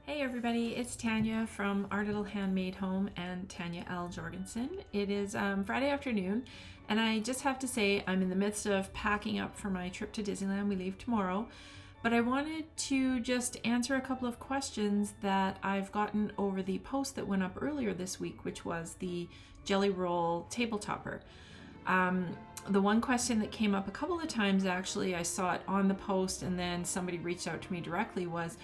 Hey everybody, it's Tanya from Our Little Handmade Home and Tanya L. Jorgensen. It is Friday afternoon, and I just have to say I'm in the midst of packing up for my trip to Disneyland. We leave tomorrow, but I wanted to just answer a couple of questions that I've gotten over the post that went up earlier this week, which was the Jelly Roll table topper. The one question that came up a couple of times, actually, I saw it on the post and then somebody reached out to me directly, was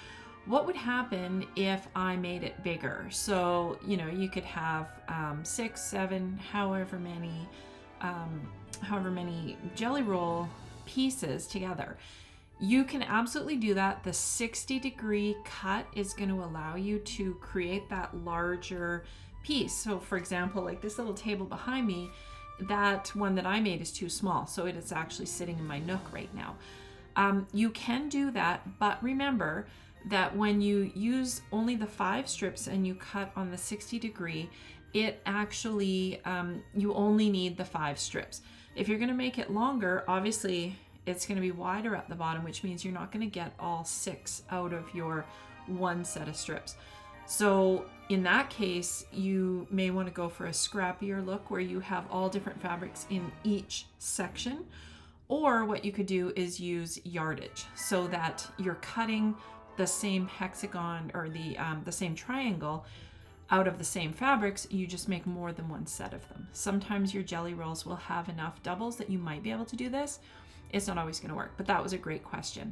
what would happen if I made it bigger? So, you could have 6, 7, however many Jelly Roll pieces together. You can absolutely do that. The 60-degree cut is going to allow you to create that larger piece. So for example, like this little table behind me, that one that I made is too small, so it is actually sitting in my nook right now. You can do that, but remember that when you use only the 5 strips and you cut on the 60-degree, it actually, you only need the 5 strips. If you're going to make it longer, obviously it's going to be wider at the bottom, which means you're not going to get all 6 out of your one set of strips. So in that case, you may want to go for a scrappier look where you have all different fabrics in each section. Or what you could do is use yardage so that you're cutting the same hexagon or the same triangle out of the same fabrics. You just make more than one set of them. Sometimes your jelly rolls will have enough doubles that you might be able to do this. It's not always going to work, but that was a great question.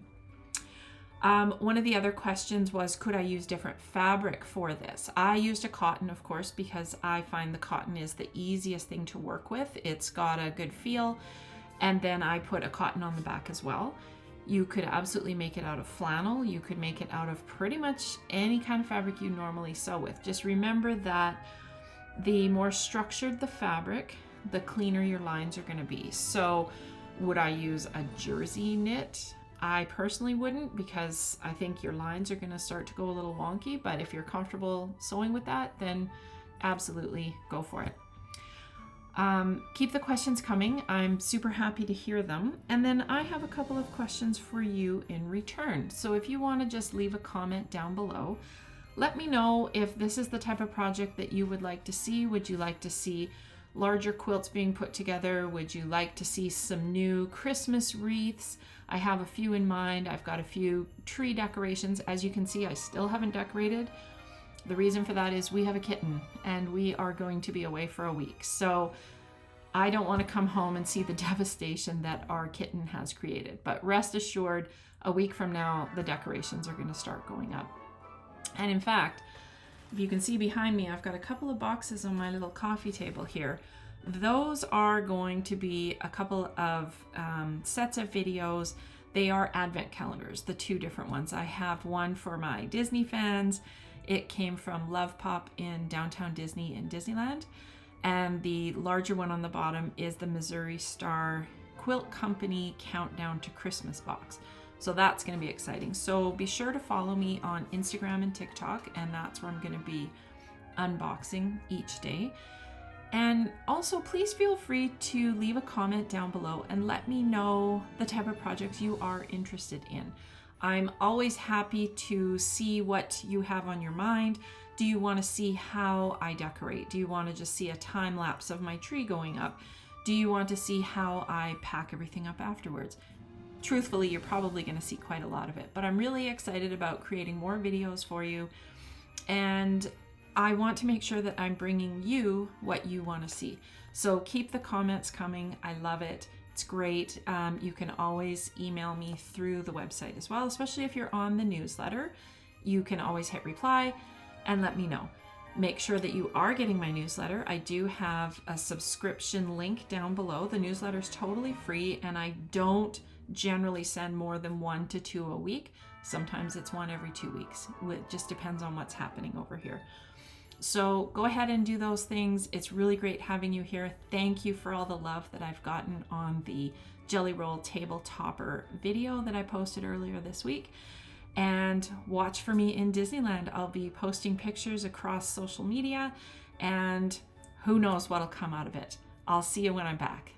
One of the other questions was, could I use different fabric for this? I used a cotton, of course, because I find the cotton is the easiest thing to work with. It's got a good feel. And then I put a cotton on the back as well. You could absolutely make it out of flannel. You could make it out of pretty much any kind of fabric you normally sew with. Just remember that the more structured the fabric, the cleaner your lines are going to be. So would I use a jersey knit? I personally wouldn't, because I think your lines are going to start to go a little wonky. But if you're comfortable sewing with that, then absolutely go for it. Keep the questions coming. I'm super happy to hear them. And then I have a couple of questions for you in return. So if you want to just leave a comment down below, let me know if this is the type of project that you would like to see. Would you like to see larger quilts being put together? Would you like to see some new Christmas wreaths? I have a few in mind. I've got a few tree decorations. As you can see, I still haven't decorated. The reason for that is we have a kitten and we are going to be away for a week. So I don't want to come home and see the devastation that our kitten has created. But rest assured, a week from now, the decorations are going to start going up. And in fact, if you can see behind me, I've got a couple of boxes on my little coffee table here. Those are going to be a couple of sets of videos. They are advent calendars, the 2 different ones. I have one for my Disney fans. It came from Love Pop in Downtown Disney in Disneyland. And the larger one on the bottom is the Missouri Star Quilt Company Countdown to Christmas box. So that's going to be exciting. So be sure to follow me on Instagram and TikTok, and that's where I'm going to be unboxing each day. And also, please feel free to leave a comment down below and let me know the type of projects you are interested in. I'm always happy to see what you have on your mind. Do you want to see how I decorate? Do you want to just see a time lapse of my tree going up? Do you want to see how I pack everything up afterwards? Truthfully, you're probably going to see quite a lot of it, but I'm really excited about creating more videos for you. And I want to make sure that I'm bringing you what you want to see. So keep the comments coming. I love it. It's great. You can always email me through the website as well, especially if you're on the newsletter. You can always hit reply and let me know. Make sure that you are getting my newsletter. I do have a subscription link down below. The newsletter is totally free, and I don't generally send more than 1 to 2 a week. Sometimes it's 1 every 2 weeks. It just depends on what's happening over here. So go ahead and do those things. It's really great having you here. Thank you for all the love that I've gotten on the Jelly Roll table topper video that I posted earlier this week. And watch for me in Disneyland. I'll be posting pictures across social media, and who knows what'll come out of it. I'll see you when I'm back.